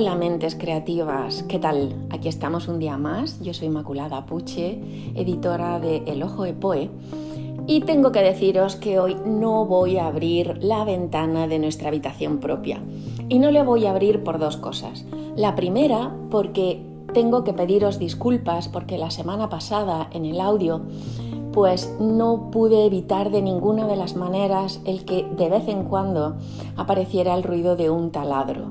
Hola mentes creativas, ¿qué tal? Aquí estamos un día más, yo soy Inmaculada Puche, editora de El Ojo de Poe, y tengo que deciros que hoy no voy a abrir la ventana de nuestra habitación propia. Y no le voy a abrir por dos cosas. La primera, porque tengo que pediros disculpas porque la semana pasada en el audio pues no pude evitar de ninguna de las maneras el que de vez en cuando apareciera el ruido de un taladro.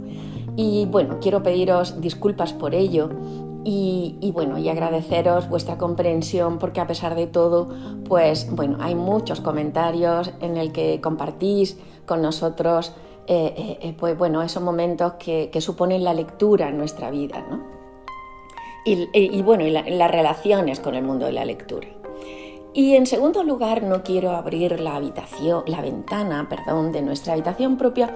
Y bueno, quiero pediros disculpas por ello y agradeceros vuestra comprensión porque a pesar de todo, pues bueno, hay muchos comentarios en el que compartís con nosotros esos momentos que suponen la lectura en nuestra vida, ¿no? Y las relaciones con el mundo de la lectura. Y en segundo lugar, no quiero abrir la ventana de nuestra habitación propia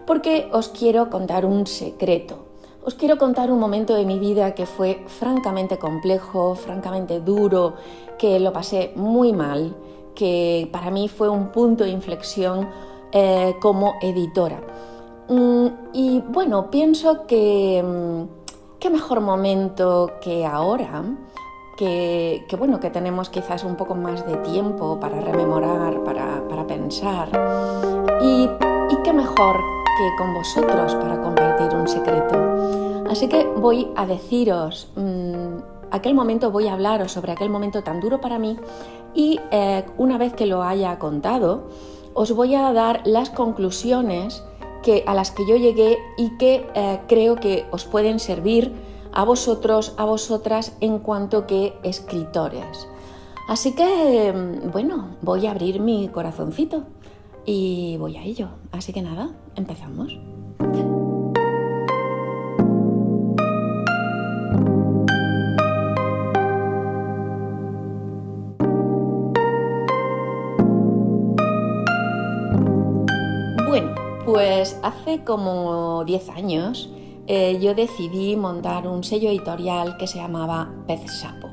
porque os quiero contar un secreto. Os quiero contar un momento de mi vida que fue francamente complejo, francamente duro, que lo pasé muy mal, que para mí fue un punto de inflexión como editora. Y bueno, pienso que qué mejor momento que ahora, que tenemos quizás un poco más de tiempo para rememorar, para pensar. Y qué mejor que con vosotros para compartir un secreto. Así que voy a deciros voy a hablaros sobre aquel momento tan duro para mí y una vez que lo haya contado, os voy a dar las conclusiones a las que yo llegué y que creo que os pueden servir a vosotros, a vosotras en cuanto que escritores. Así que, voy a abrir mi corazoncito y voy a ello. Así que nada, empezamos. Bueno, pues hace como 10 años yo decidí montar un sello editorial que se llamaba Pez Sapo.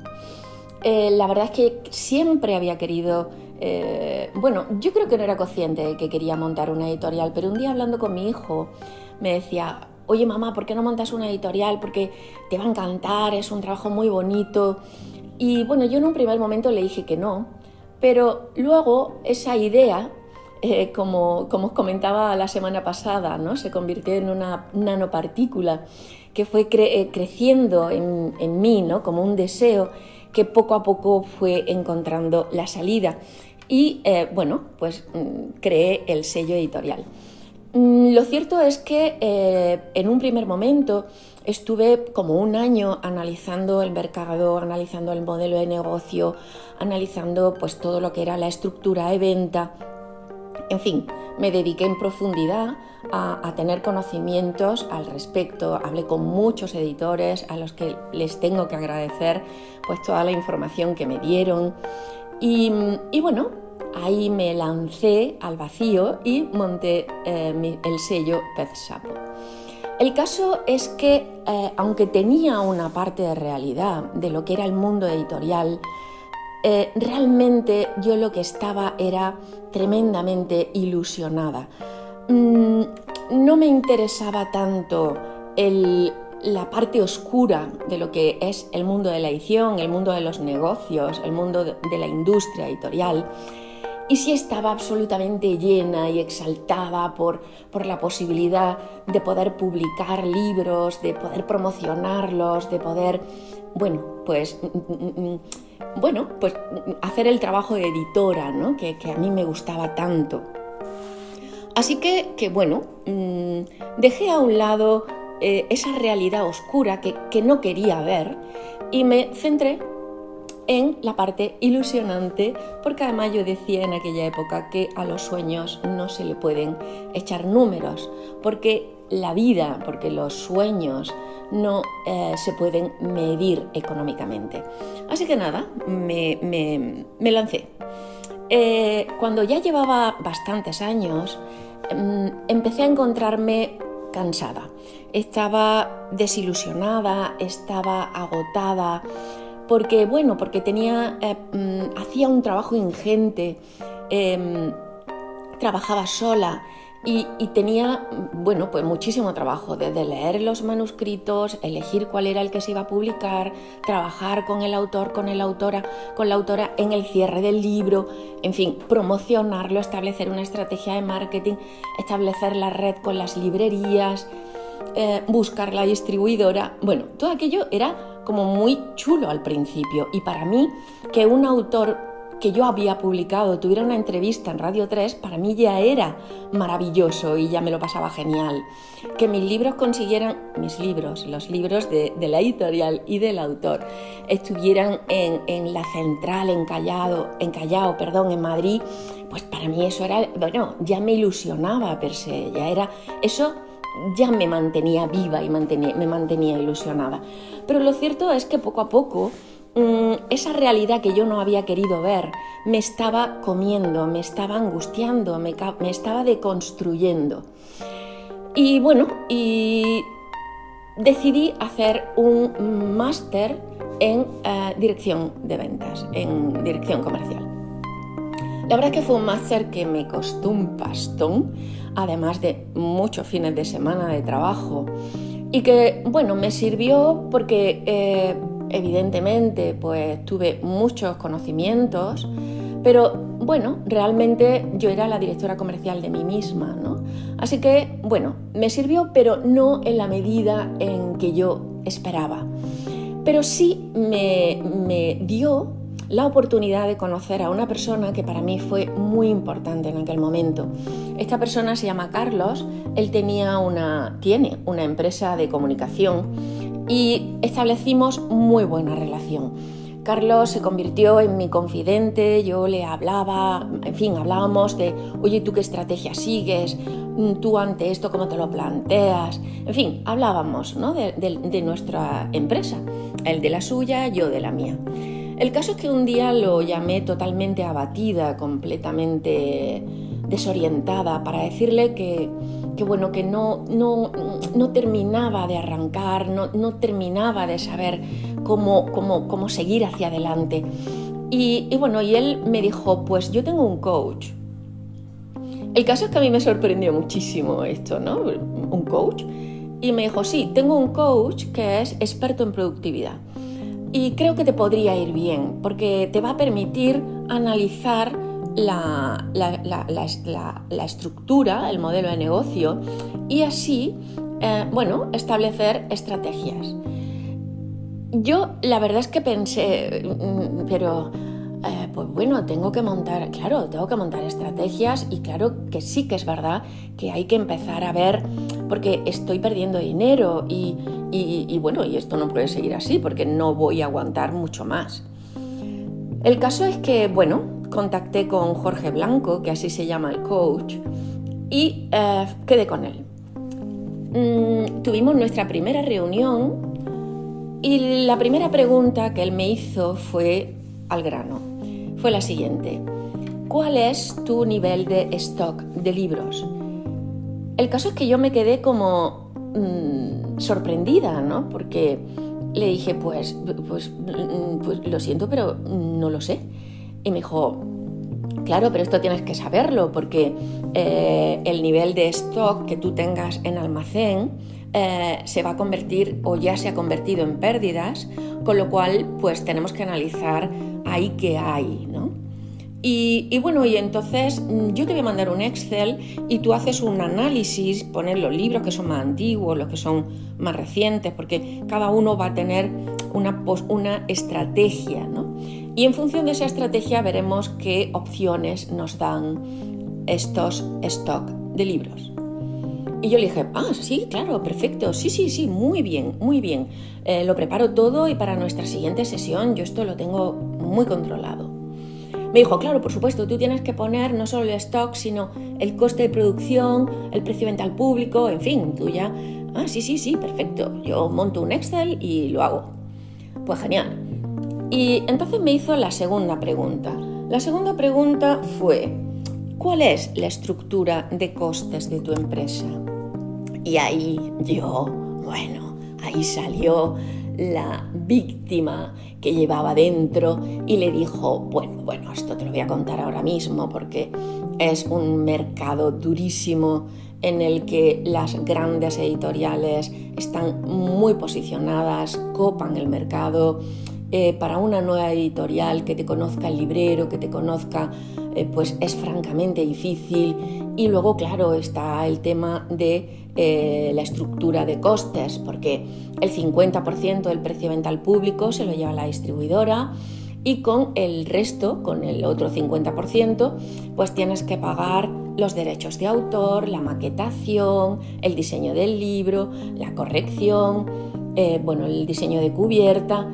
La verdad es que siempre había querido, yo creo que no era consciente de que quería montar una editorial, pero un día hablando con mi hijo me decía: oye mamá, ¿por qué no montas una editorial? Porque te va a encantar, es un trabajo muy bonito. Y bueno, yo en un primer momento le dije que no, pero luego esa idea, como os comentaba la semana pasada, ¿no? Se convirtió en una nanopartícula que fue creciendo en mí, ¿no? Como un deseo que poco a poco fue encontrando la salida y creé el sello editorial. Lo cierto es que en un primer momento estuve como un año analizando el mercado, analizando el modelo de negocio, analizando pues todo lo que era la estructura de venta. En fin, me dediqué en profundidad a tener conocimientos al respecto. Hablé con muchos editores a los que les tengo que agradecer pues toda la información que me dieron. Y ahí me lancé al vacío y monté el sello Pez Sapo. El caso es que, aunque tenía una parte de realidad de lo que era el mundo editorial, realmente yo lo que estaba era tremendamente ilusionada. No me interesaba tanto la parte oscura de lo que es el mundo de la edición, el mundo de los negocios, el mundo de la industria editorial. Y sí estaba absolutamente llena y exaltada por la posibilidad de poder publicar libros, de poder promocionarlos, de poder, hacer el trabajo de editora, ¿no? que a mí me gustaba tanto. Así que dejé a un lado esa realidad oscura que no quería ver y me centré en la parte ilusionante, porque además yo decía en aquella época que a los sueños no se le pueden echar números, porque la vida, porque los sueños no se pueden medir económicamente. Así que nada, me lancé. Cuando ya llevaba bastantes años, empecé a encontrarme cansada. Estaba desilusionada, estaba agotada, porque hacía un trabajo ingente, trabajaba sola y tenía, bueno, pues muchísimo trabajo, desde leer los manuscritos, elegir cuál era el que se iba a publicar, trabajar con el autor, con la autora en el cierre del libro, en fin, promocionarlo, establecer una estrategia de marketing, establecer la red con las librerías, buscar la distribuidora. Bueno, todo aquello era como muy chulo al principio, y para mí que un autor que yo había publicado tuviera una entrevista en Radio 3, para mí ya era maravilloso y ya me lo pasaba genial. Que mis libros consiguieran, los libros de la editorial y del autor, estuvieran en la central, en Callao, en Madrid, pues para mí eso era, bueno, ya me ilusionaba per se, eso ya me mantenía viva y me mantenía ilusionada. Pero lo cierto es que poco a poco esa realidad que yo no había querido ver me estaba comiendo, me estaba angustiando, me estaba deconstruyendo. Y bueno, decidí hacer un máster en dirección de ventas, en dirección comercial. La verdad es que fue un máster que me costó un pastón, además de muchos fines de semana de trabajo, y que, bueno, me sirvió porque evidentemente pues tuve muchos conocimientos, pero bueno, realmente yo era la directora comercial de mí misma, ¿no? Así que, bueno, me sirvió, pero no en la medida en que yo esperaba. Pero sí me dio la oportunidad de conocer a una persona que para mí fue muy importante en aquel momento. Esta persona se llama Carlos, él tiene una empresa de comunicación y establecimos muy buena relación. Carlos se convirtió en mi confidente, yo le hablaba, en fin, hablábamos de, oye, ¿tú qué estrategia sigues? ¿Tú ante esto cómo te lo planteas? En fin, hablábamos, ¿no?, de nuestra empresa, él de la suya, yo de la mía. El caso es que un día lo llamé totalmente abatida, completamente desorientada, para decirle que no terminaba de arrancar, no terminaba de saber cómo seguir hacia adelante. Y él me dijo, pues yo tengo un coach. El caso es que a mí me sorprendió muchísimo esto, ¿no? Un coach. Y me dijo, sí, tengo un coach que es experto en productividad. Y creo que te podría ir bien, porque te va a permitir analizar la estructura, el modelo de negocio, y así, establecer estrategias. Yo la verdad es que pensé, tengo que montar estrategias, y claro que sí que es verdad que hay que empezar a ver, porque estoy perdiendo dinero y esto no puede seguir así porque no voy a aguantar mucho más. El caso es que, contacté con Jorge Blanco, que así se llama el coach, y quedé con él. Tuvimos nuestra primera reunión y la primera pregunta que él me hizo fue al grano. Fue la siguiente: ¿cuál es tu nivel de stock de libros? El caso es que yo me quedé como sorprendida, ¿no? Porque le dije, pues lo siento, pero no lo sé. Y me dijo, claro, pero esto tienes que saberlo, porque el nivel de stock que tú tengas en almacén se va a convertir, o ya se ha convertido, en pérdidas, con lo cual pues tenemos que analizar ahí qué hay, ¿no? Y entonces yo te voy a mandar un Excel y tú haces un análisis, pones los libros que son más antiguos, los que son más recientes, porque cada uno va a tener una estrategia, ¿no? Y en función de esa estrategia veremos qué opciones nos dan estos stock de libros. Y yo le dije, sí, claro, perfecto, sí, muy bien. Lo preparo todo y para nuestra siguiente sesión yo esto lo tengo muy controlado. Me dijo, claro, por supuesto, tú tienes que poner no solo el stock, sino el coste de producción, el precio de venta al público, en fin, tú ya... Sí, perfecto, yo monto un Excel y lo hago. Pues genial. Y entonces me hizo la segunda pregunta. La segunda pregunta fue, ¿cuál es la estructura de costes de tu empresa? Y ahí ahí salió la víctima que llevaba dentro y le dijo, bueno, esto te lo voy a contar ahora mismo porque es un mercado durísimo en el que las grandes editoriales están muy posicionadas, copan el mercado. Para una nueva editorial que te conozca el librero, que te conozca, pues es francamente difícil. Y luego, claro, está el tema de la estructura de costes, porque el 50% del precio de venta al público se lo lleva la distribuidora, y con el resto, con el otro 50%, pues tienes que pagar los derechos de autor, la maquetación, el diseño del libro, la corrección, el diseño de cubierta.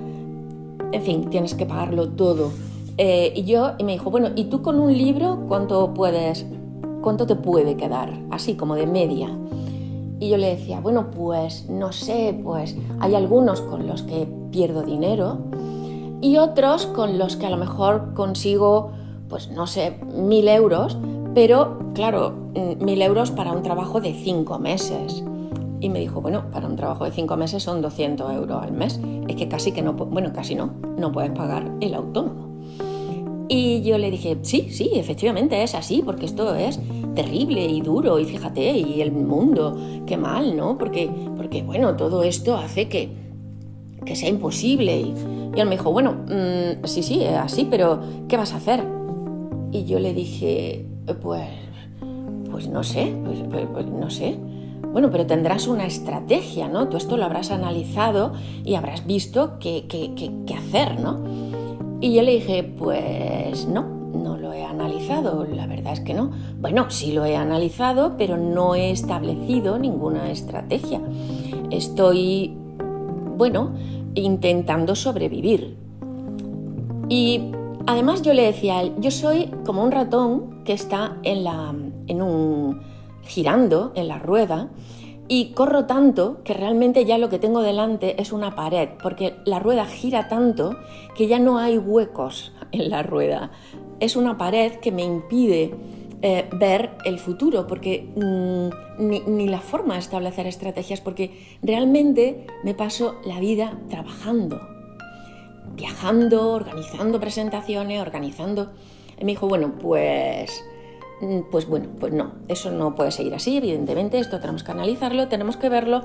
En fin, tienes que pagarlo todo. Y me dijo, bueno, ¿y tú con un libro cuánto te puede quedar? Así como de media. Y yo le decía, bueno, pues no sé, pues hay algunos con los que pierdo dinero y otros con los que a lo mejor consigo, pues no sé, 1.000 euros, pero claro, 1.000 euros para un trabajo de 5 meses. Y me dijo, bueno, para un trabajo de 5 meses son 200 euros al mes. Es que casi no puedes pagar el autónomo. Y yo le dije, sí, efectivamente es así, porque esto es terrible y duro, y fíjate, y el mundo, qué mal, ¿no? Porque bueno, todo esto hace que sea imposible. Y él me dijo, bueno, sí, es así, pero ¿qué vas a hacer? Y yo le dije, pues no sé, pues no sé. Bueno, pero tendrás una estrategia, ¿no? Tú esto lo habrás analizado y habrás visto qué hacer, ¿no? Y yo le dije, pues no lo he analizado, la verdad es que no. Bueno, sí lo he analizado, pero no he establecido ninguna estrategia. Estoy, intentando sobrevivir. Y además yo le decía a él, yo soy como un ratón que está girando en la rueda, y corro tanto que realmente ya lo que tengo delante es una pared, porque la rueda gira tanto que ya no hay huecos en la rueda. Es una pared que me impide ver el futuro, porque ni la forma de establecer estrategias, porque realmente me paso la vida trabajando, viajando, organizando presentaciones, Y me dijo, pues no, eso no puede seguir así, evidentemente, esto tenemos que analizarlo, tenemos que verlo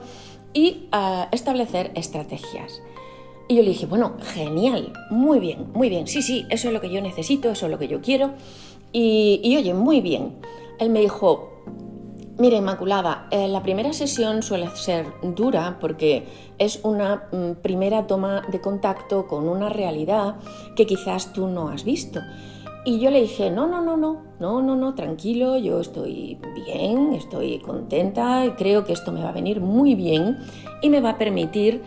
y establecer estrategias. Y yo le dije, bueno, genial, muy bien, sí, eso es lo que yo necesito, eso es lo que yo quiero. Y oye, muy bien. Él me dijo, mira, Inmaculada, la primera sesión suele ser dura porque es una primera toma de contacto con una realidad que quizás tú no has visto. Y yo le dije, no, tranquilo, yo estoy bien, estoy contenta, y creo que esto me va a venir muy bien y me va a permitir,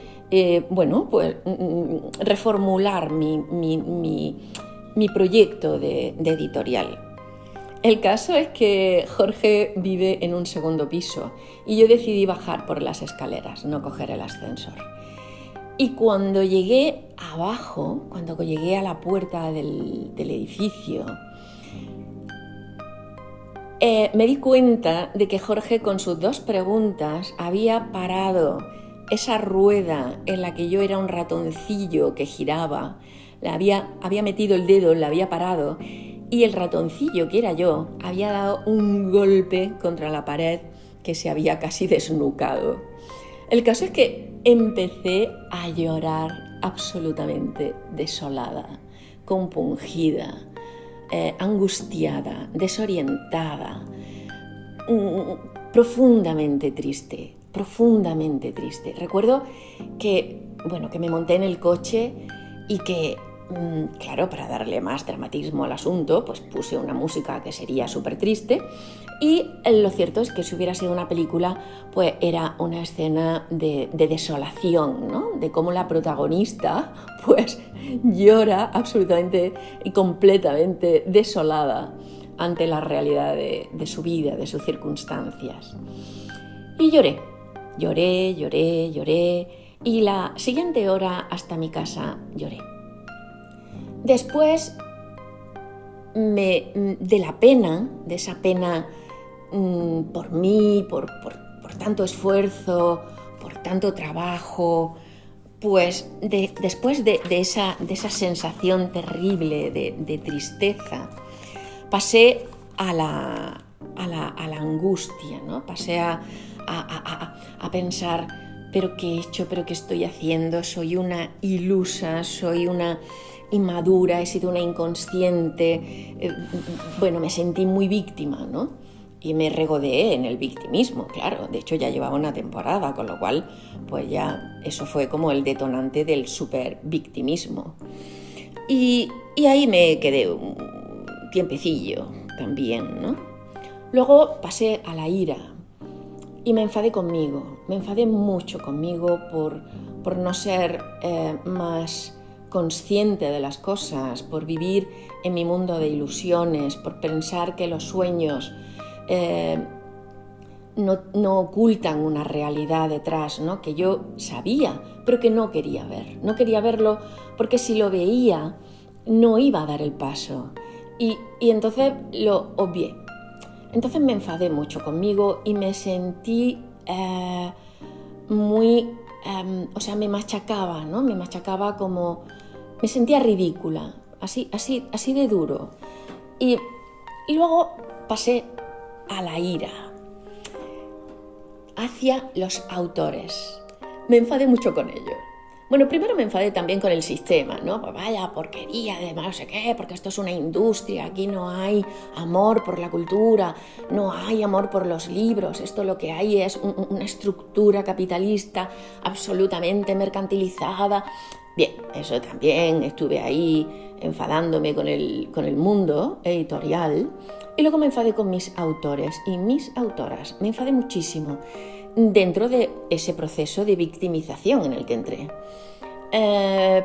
reformular mi proyecto de editorial. El caso es que Jorge vive en un segundo piso y yo decidí bajar por las escaleras, no coger el ascensor. Y cuando llegué abajo, cuando llegué a la puerta del edificio, me di cuenta de que Jorge, con sus 2 preguntas, había parado esa rueda en la que yo era un ratoncillo que giraba. Había metido el dedo, la había parado, y el ratoncillo, que era yo, había dado un golpe contra la pared que se había casi desnucado. El caso es que empecé a llorar absolutamente desolada, compungida, angustiada, desorientada, profundamente triste. Recuerdo que me monté en el coche y que, claro, para darle más dramatismo al asunto, pues puse una música que sería súper triste. Y lo cierto es que si hubiera sido una película, pues era una escena de desolación, ¿no? De cómo la protagonista pues llora absolutamente y completamente desolada ante la realidad de su vida, de sus circunstancias. Y lloré, y la siguiente hora hasta mi casa lloré. Después, de esa pena por mí, por tanto esfuerzo, por tanto trabajo, pues después de esa sensación terrible de tristeza, pasé a la angustia, ¿no? Pasé a pensar, ¿pero qué he hecho? ¿Pero qué estoy haciendo? Soy una ilusa, soy una inmadura, he sido una inconsciente. Bueno, me sentí muy víctima, ¿no? Y me regodeé en el victimismo, claro. De hecho, ya llevaba una temporada, con lo cual, pues ya eso fue como el detonante del super victimismo. Y ahí me quedé un tiempecillo también, ¿no? Luego pasé a la ira y me enfadé conmigo. Me enfadé mucho conmigo por no ser más consciente de las cosas, por vivir en mi mundo de ilusiones, por pensar que los sueños no ocultan una realidad detrás, ¿no? Que yo sabía, pero que no quería ver. No quería verlo porque si lo veía no iba a dar el paso. Y entonces lo obvié. Entonces me enfadé mucho conmigo y me sentí me machacaba, ¿no? Me machacaba como... Me sentía ridícula, así de duro. Y luego pasé a la ira hacia los autores. Me enfadé mucho con ellos. Bueno, primero me enfadé también con el sistema, ¿no? Pues vaya porquería, además no sé qué, porque esto es una industria, aquí no hay amor por la cultura, no hay amor por los libros, esto lo que hay es una estructura capitalista absolutamente mercantilizada. Bien, eso también, estuve ahí enfadándome con el mundo editorial y luego me enfadé con mis autores y mis autoras, me enfadé muchísimo dentro de ese proceso de victimización en el que entré.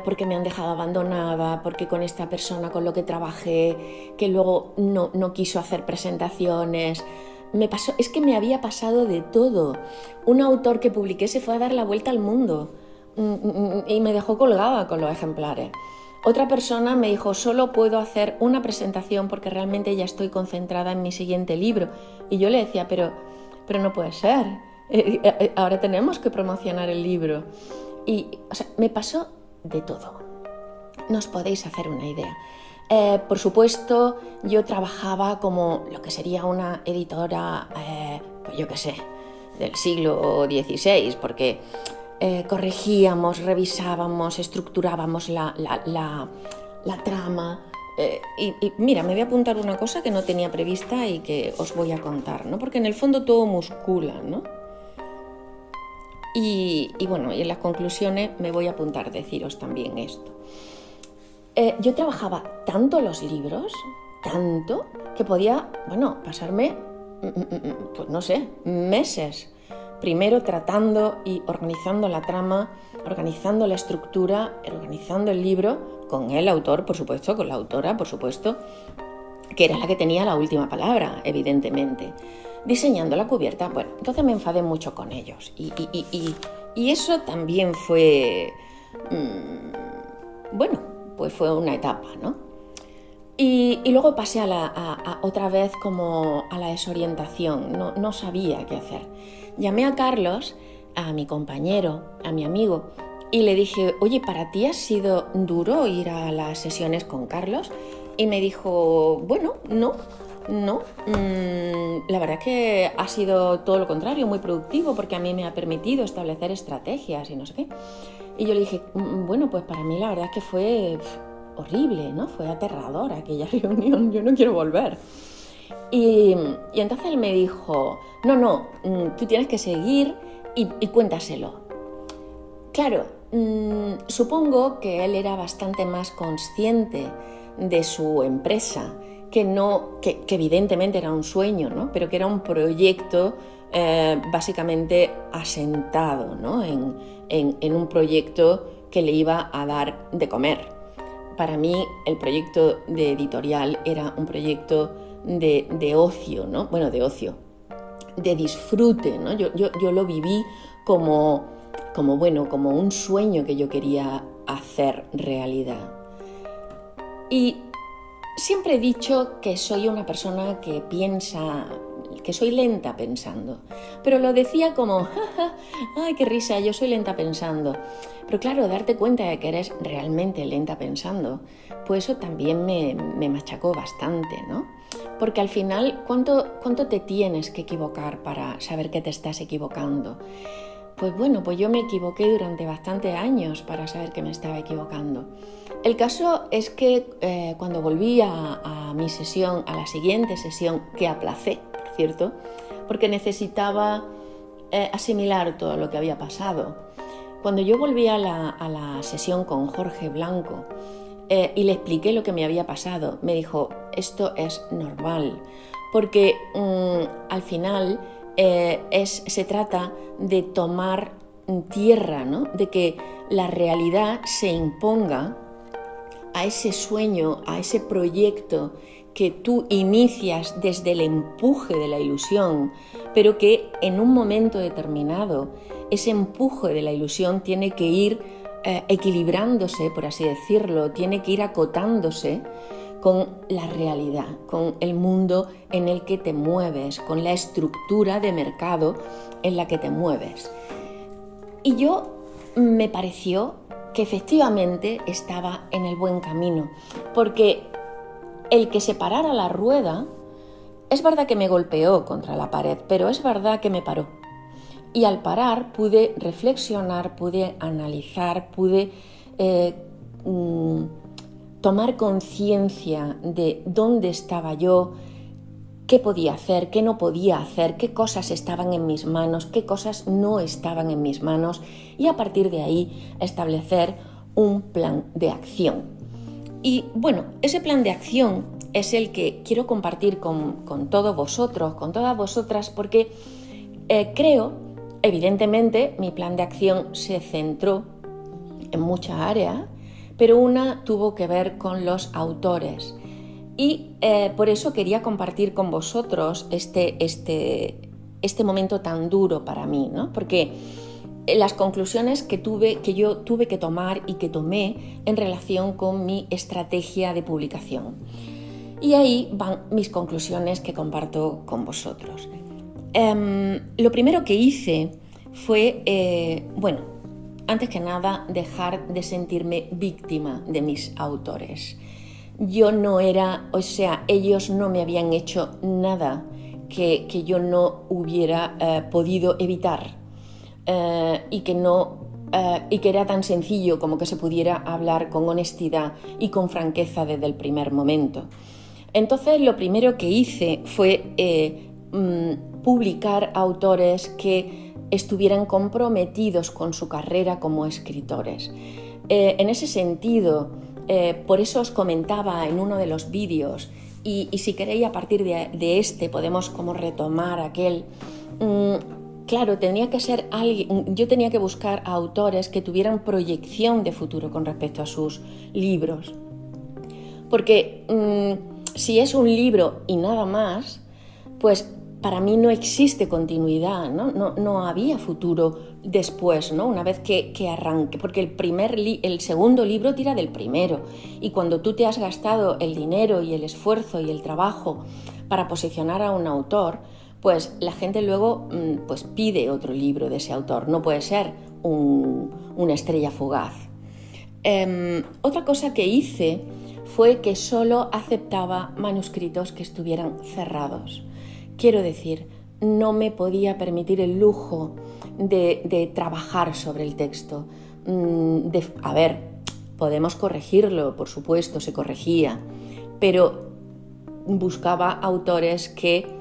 Porque me han dejado abandonada, porque con esta persona con lo que trabajé, que luego no quiso hacer presentaciones. Es que me había pasado de todo. Un autor que publiqué se fue a dar la vuelta al mundo y me dejó colgada con los ejemplares. Otra persona me dijo, solo puedo hacer una presentación porque realmente ya estoy concentrada en mi siguiente libro. Y yo le decía, pero no puede ser. Ahora tenemos que promocionar el libro. Y, me pasó de todo. No os podéis hacer una idea. Por supuesto, yo trabajaba como lo que sería una editora, pues yo qué sé, del siglo XVI, porque corregíamos, revisábamos, estructurábamos la trama. Y mira, me voy a apuntar una cosa que no tenía prevista y que os voy a contar, ¿no? Porque en el fondo todo muscula, ¿no? Y bueno, y en las conclusiones me voy a apuntar deciros también esto. Yo trabajaba tanto los libros, tanto, que podía, pasarme, pues no sé, meses. Primero tratando y organizando la trama, organizando la estructura, organizando el libro, con el autor, por supuesto, con la autora, por supuesto, que era la que tenía la última palabra, evidentemente. Diseñando la cubierta, bueno, entonces me enfadé mucho con ellos. Y eso también fue, pues fue una etapa, ¿no? Y luego pasé otra vez como a la desorientación, no sabía qué hacer. Llamé a Carlos, a mi compañero, a mi amigo, y le dije, oye, ¿para ti ha sido duro ir a las sesiones con Carlos? Y me dijo, bueno, no, la verdad es que ha sido todo lo contrario, muy productivo, porque a mí me ha permitido establecer estrategias y no sé qué. Y yo le dije, bueno, pues para mí la verdad es que fue horrible, ¿no? Fue aterradora aquella reunión, yo no quiero volver. Y entonces él me dijo, no, tú tienes que seguir y cuéntaselo. Claro, supongo que él era bastante más consciente de su empresa, que evidentemente era un sueño, ¿no? Pero que era un proyecto básicamente asentado, ¿no? en un proyecto que le iba a dar de comer. Para mí el proyecto de editorial era un proyecto de ocio, ¿no? Bueno, de ocio, de disfrute, ¿no? Yo lo viví como un sueño que yo quería hacer realidad. Y siempre he dicho que soy una persona que piensa, que soy lenta pensando, pero lo decía como, ay, qué risa, yo soy lenta pensando. Pero claro, darte cuenta de que eres realmente lenta pensando, pues eso también me machacó bastante, ¿no? Porque al final, ¿cuánto te tienes que equivocar para saber que te estás equivocando? Pues bueno, pues yo me equivoqué durante bastantes años para saber que me estaba equivocando. El caso es que cuando volví a mi sesión, a la siguiente sesión, que aplacé, por cierto, porque necesitaba asimilar todo lo que había pasado. Cuando yo volví a la sesión con Jorge Blanco y le expliqué lo que me había pasado, me dijo, esto es normal, porque al final se trata de tomar tierra, ¿no? De que la realidad se imponga a ese sueño, a ese proyecto que tú inicias desde el empuje de la ilusión, pero que en un momento determinado ese empuje de la ilusión tiene que ir equilibrándose, por así decirlo, tiene que ir acotándose con la realidad, con el mundo en el que te mueves, con la estructura de mercado en la que te mueves. Y yo me pareció que efectivamente estaba en el buen camino, porque el que se parara la rueda, es verdad que me golpeó contra la pared, pero es verdad que me paró. Y al parar pude reflexionar, pude analizar, pude tomar conciencia de dónde estaba yo, qué podía hacer, qué no podía hacer, qué cosas estaban en mis manos, qué cosas no estaban en mis manos, y a partir de ahí establecer un plan de acción. Y bueno, ese plan de acción es el que quiero compartir con todos vosotros, con todas vosotras, porque creo, evidentemente, mi plan de acción se centró en muchas áreas, pero una tuvo que ver con los autores. Y por eso quería compartir con vosotros este momento tan duro para mí, ¿no? Porque las conclusiones que yo tuve que tomar y que tomé en relación con mi estrategia de publicación. Y ahí van mis conclusiones que comparto con vosotros. Lo primero que hice fue, antes que nada, dejar de sentirme víctima de mis autores. Yo no era, ellos no me habían hecho nada que yo no hubiera podido evitar y que era tan sencillo como que se pudiera hablar con honestidad y con franqueza desde el primer momento. Entonces, lo primero que hice fue publicar autores que estuvieran comprometidos con su carrera como escritores. En ese sentido, por eso os comentaba en uno de los vídeos, y si queréis a partir de este podemos como retomar aquel. Claro, tenía que ser alguien, yo tenía que buscar a autores que tuvieran proyección de futuro con respecto a sus libros. Porque si es un libro y nada más, pues para mí no existe continuidad, no había futuro después, ¿no? Una vez que arranque, porque el segundo libro tira del primero, y cuando tú te has gastado el dinero y el esfuerzo y el trabajo para posicionar a un autor, pues la gente luego pues pide otro libro de ese autor, no puede ser una estrella fugaz. Otra cosa que hice fue que solo aceptaba manuscritos que estuvieran cerrados. Quiero decir, no me podía permitir el lujo de trabajar sobre el texto. Podemos corregirlo, por supuesto, se corregía, pero buscaba autores que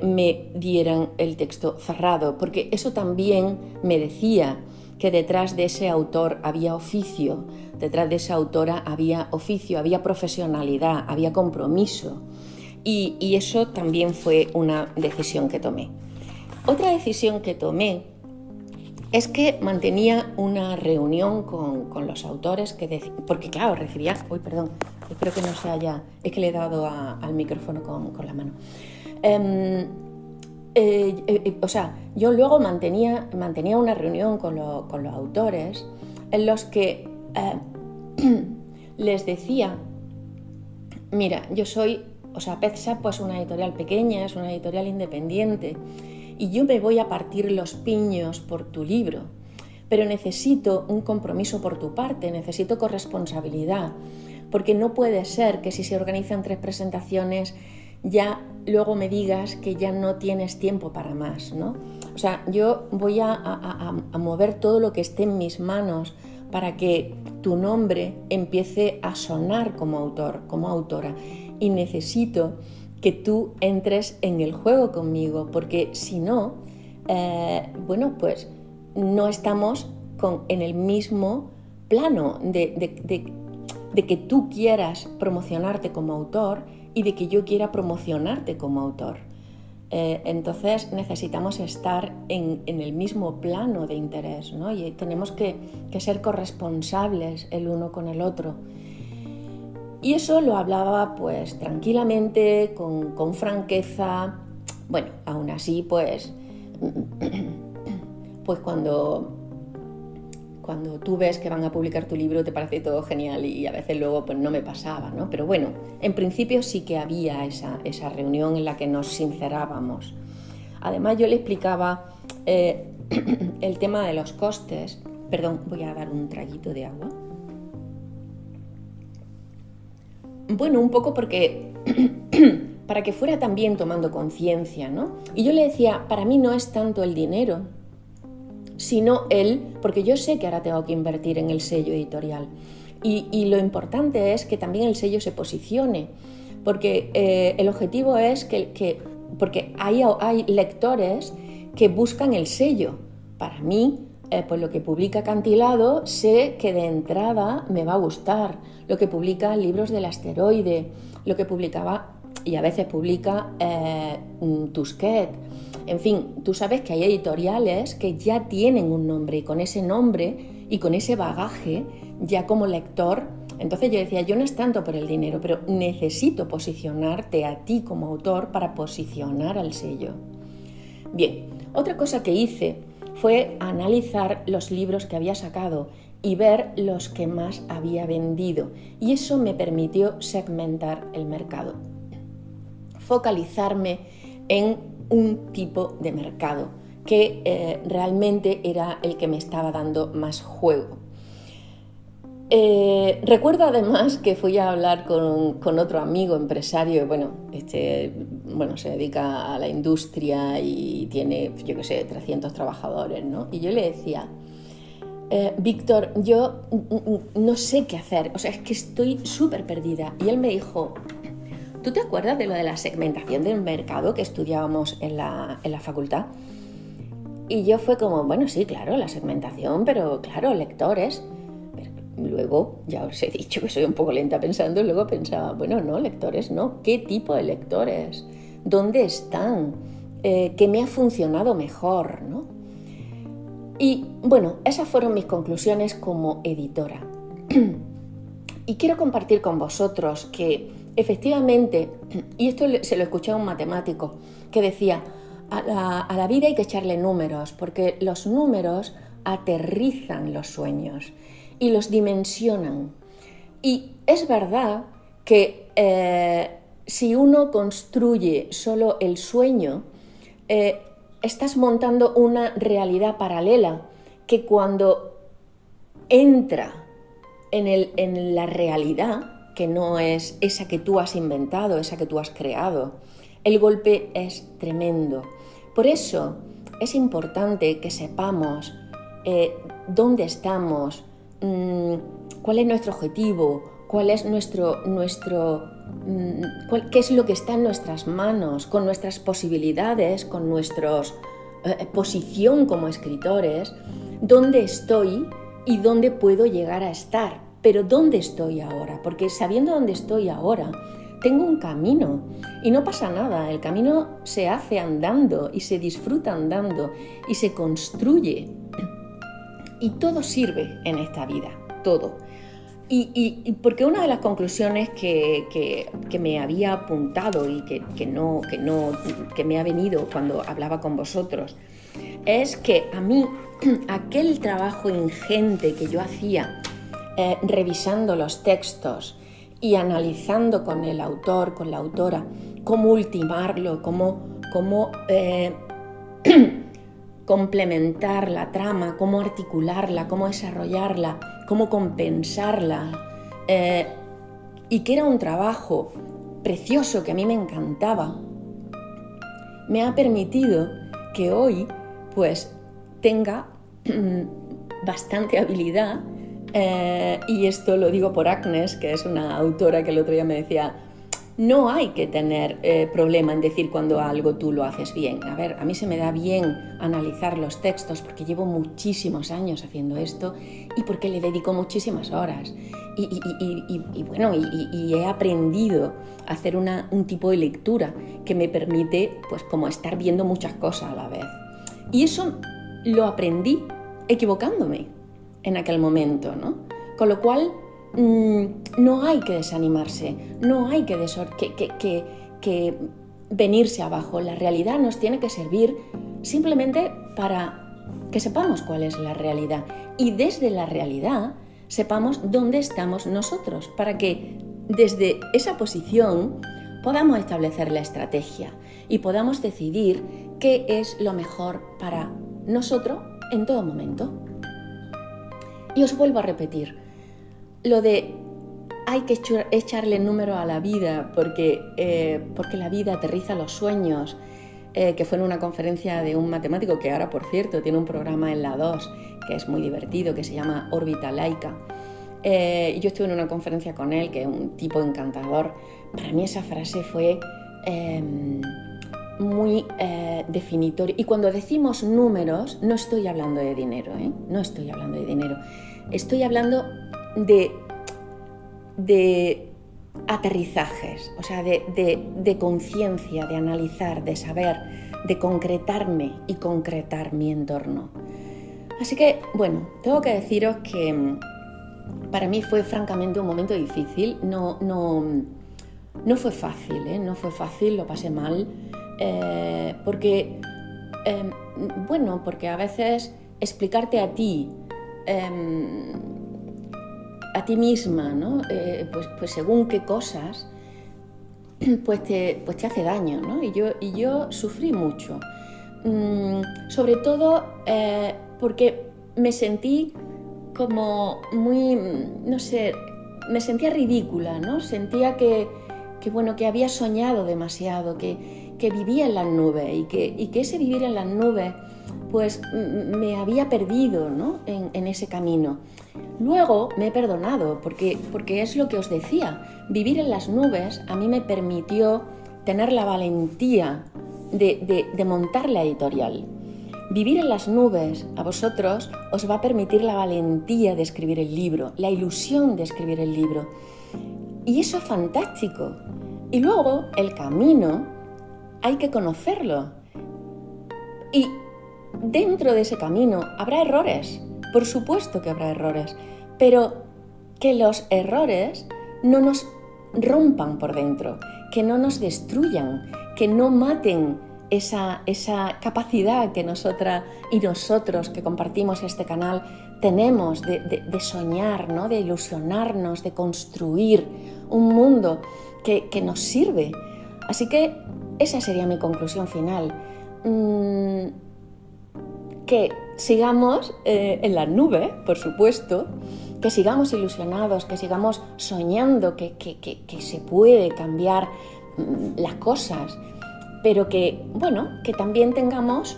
me dieran el texto cerrado, porque eso también me decía que detrás de ese autor había oficio, detrás de esa autora había oficio, había profesionalidad, había compromiso. Y eso también fue una decisión que tomé. Otra decisión que tomé es que mantenía una reunión con los autores, porque claro, recibía... espero que no se haya... Es que le he dado al micrófono con la mano. Yo luego mantenía una reunión con los autores en los que les decía, mira, yo soy... PetSap pues una editorial pequeña, es una editorial independiente, y yo me voy a partir los piños por tu libro, pero necesito un compromiso por tu parte, necesito corresponsabilidad, porque no puede ser que si se organizan 3 presentaciones ya luego me digas que ya no tienes tiempo para más, ¿no? O sea, yo voy a mover todo lo que esté en mis manos para que tu nombre empiece a sonar como autor, como autora. Y necesito que tú entres en el juego conmigo, porque si no, pues no estamos en el mismo plano de que tú quieras promocionarte como autor y de que yo quiera promocionarte como autor. Entonces necesitamos estar en el mismo plano de interés, ¿no? Y tenemos que ser corresponsables el uno con el otro. Y eso lo hablaba pues tranquilamente, con franqueza. Bueno, aún así pues cuando tú ves que van a publicar tu libro te parece todo genial y a veces luego pues no me pasaba, ¿no? Pero bueno, en principio sí que había esa reunión en la que nos sincerábamos. Además yo le explicaba el tema de los costes. Perdón, voy a dar un traguito de agua. Bueno, un poco porque para que fuera también tomando conciencia, ¿no? Y yo le decía, para mí no es tanto el dinero, sino porque yo sé que ahora tengo que invertir en el sello editorial. Y lo importante es que también el sello se posicione, porque el objetivo es porque hay lectores que buscan el sello. Para mí, pues lo que publica Acantilado sé que de entrada me va a gustar, lo que publica Libros del Asteroide, lo que publicaba y a veces publica Tusquet. En fin, tú sabes que hay editoriales que ya tienen un nombre y con ese nombre y con ese bagaje ya como lector. Entonces yo decía, yo no es tanto por el dinero, pero necesito posicionarte a ti como autor para posicionar al sello. Bien, otra cosa que hice fue analizar los libros que había sacado y ver los que más había vendido. Y eso me permitió segmentar el mercado, focalizarme en un tipo de mercado que realmente era el que me estaba dando más juego. Recuerdo además que fui a hablar con otro amigo empresario, se dedica a la industria y tiene, 300 trabajadores, ¿no? Y yo le decía, Víctor, yo no sé qué hacer, o sea, es que estoy súper perdida. Y él me dijo, ¿tú te acuerdas de lo de la segmentación del mercado que estudiábamos en la facultad? Y yo fue como, bueno, sí, claro, la segmentación, pero claro, lectores. Pero luego, ya os he dicho que soy un poco lenta pensando, y luego pensaba, bueno, no, lectores no. ¿Qué tipo de lectores? ¿Dónde están? ¿Qué me ha funcionado mejor, no? Y bueno, esas fueron mis conclusiones como editora. Y quiero compartir con vosotros que efectivamente, y esto se lo escuché a un matemático que decía, a la vida hay que echarle números, porque los números aterrizan los sueños y los dimensionan. Y es verdad que si uno construye solo el sueño, estás montando una realidad paralela que cuando entra en la realidad, que no es esa que tú has inventado, esa que tú has creado, el golpe es tremendo. Por eso es importante que sepamos dónde estamos, cuál es nuestro objetivo, cuál es qué es lo que está en nuestras manos, con nuestras posibilidades, con nuestra posición como escritores, dónde estoy y dónde puedo llegar a estar. Pero ¿dónde estoy ahora? Porque sabiendo dónde estoy ahora, tengo un camino y no pasa nada. El camino se hace andando y se disfruta andando y se construye. Y todo sirve en esta vida, todo. Y porque una de las conclusiones que me había apuntado y que me ha venido cuando hablaba con vosotros es que a mí aquel trabajo ingente que yo hacía revisando los textos y analizando con el autor, con la autora, cómo ultimarlo, cómo complementar la trama, cómo articularla, cómo desarrollarla, cómo compensarla, y que era un trabajo precioso que a mí me encantaba, me ha permitido que hoy pues tenga bastante habilidad, y esto lo digo por Agnes, que es una autora que el otro día me decía, no hay que tener problema en decir cuando algo tú lo haces bien. A ver, a mí se me da bien analizar los textos porque llevo muchísimos años haciendo esto y porque le dedico muchísimas horas. Y he aprendido a hacer un tipo de lectura que me permite pues como estar viendo muchas cosas a la vez. Y eso lo aprendí equivocándome en aquel momento, ¿no? Con lo cual no hay que desanimarse, no hay que venirse abajo. La realidad nos tiene que servir simplemente para que sepamos cuál es la realidad y desde la realidad sepamos dónde estamos nosotros, para que desde esa posición podamos establecer la estrategia y podamos decidir qué es lo mejor para nosotros en todo momento. Y os vuelvo a repetir, lo de hay que echarle número a la vida porque la vida aterriza los sueños, que fue en una conferencia de un matemático que ahora, por cierto, tiene un programa en la 2 que es muy divertido, que se llama Órbita Laica. Yo estuve en una conferencia con él, que es un tipo encantador. Para mí esa frase fue muy definitoria. Y cuando decimos números, no estoy hablando de dinero, no estoy hablando de dinero. Estoy hablando de aterrizajes, o sea, de conciencia, de analizar, de saber, de concretarme y concretar mi entorno. Así que, bueno, tengo que deciros que para mí fue francamente un momento difícil, no fue fácil, no fue fácil, lo pasé mal, porque a veces explicarte a ti misma, ¿no? Pues según qué cosas, pues te hace daño, ¿no? Y yo sufrí mucho, sobre todo porque me sentí como muy, no sé, me sentía ridícula, ¿no? Sentía que había soñado demasiado, que vivía en las nubes y que ese vivir en las nubes pues me había perdido, ¿no? en ese camino. Luego me he perdonado porque es lo que os decía, vivir en las nubes a mí me permitió tener la valentía de montar la editorial. Vivir en las nubes a vosotros os va a permitir la valentía de escribir el libro, la ilusión de escribir el libro. Y eso es fantástico. Y luego el camino hay que conocerlo. Y dentro de ese camino habrá errores, por supuesto que habrá errores, pero que los errores no nos rompan por dentro, que no nos destruyan, que no maten esa capacidad que nosotras y nosotros que compartimos este canal tenemos de soñar, ¿no? De ilusionarnos, de construir un mundo que nos sirve. Así que esa sería mi conclusión final. Que sigamos en las nubes, por supuesto, que sigamos ilusionados, que sigamos soñando que se puede cambiar las cosas, pero que también tengamos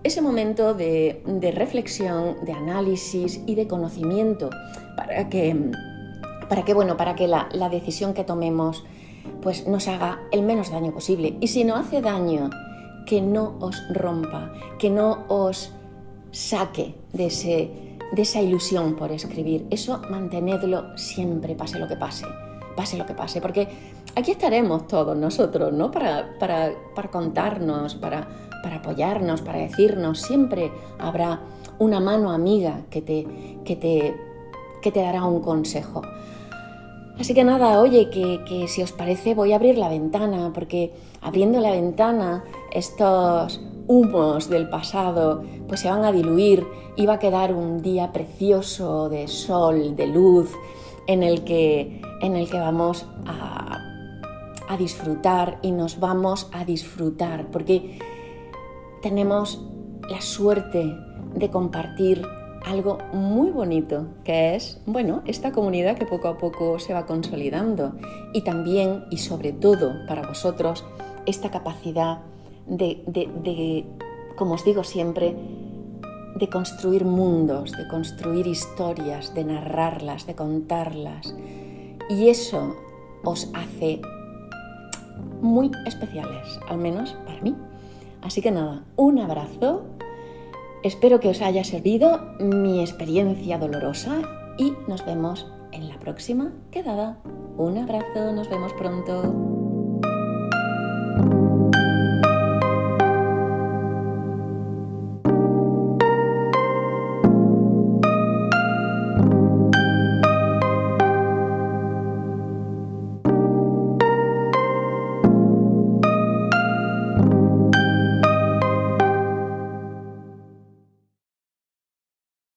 ese momento de reflexión, de análisis y de conocimiento para que la decisión que tomemos pues nos haga el menos daño posible. Y si no hace daño, que no os rompa, que no os saque de esa ilusión por escribir. Eso mantenedlo siempre, pase lo que pase, porque aquí estaremos todos nosotros, ¿no? Para contarnos, para apoyarnos, para decirnos. Siempre habrá una mano amiga que te dará un consejo. Así que nada, oye, que si os parece voy a abrir la ventana, porque abriendo la ventana estos humos del pasado pues se van a diluir y va a quedar un día precioso de sol, de luz, en el que vamos a disfrutar y nos vamos a disfrutar, porque tenemos la suerte de compartir algo muy bonito, que es, bueno, esta comunidad que poco a poco se va consolidando y también y sobre todo para vosotros esta capacidad de, como os digo siempre, de construir mundos, de construir historias, de narrarlas, de contarlas. Y eso os hace muy especiales, al menos para mí. Así que nada, un abrazo. Espero que os haya servido mi experiencia dolorosa y nos vemos en la próxima quedada. Un abrazo, nos vemos pronto.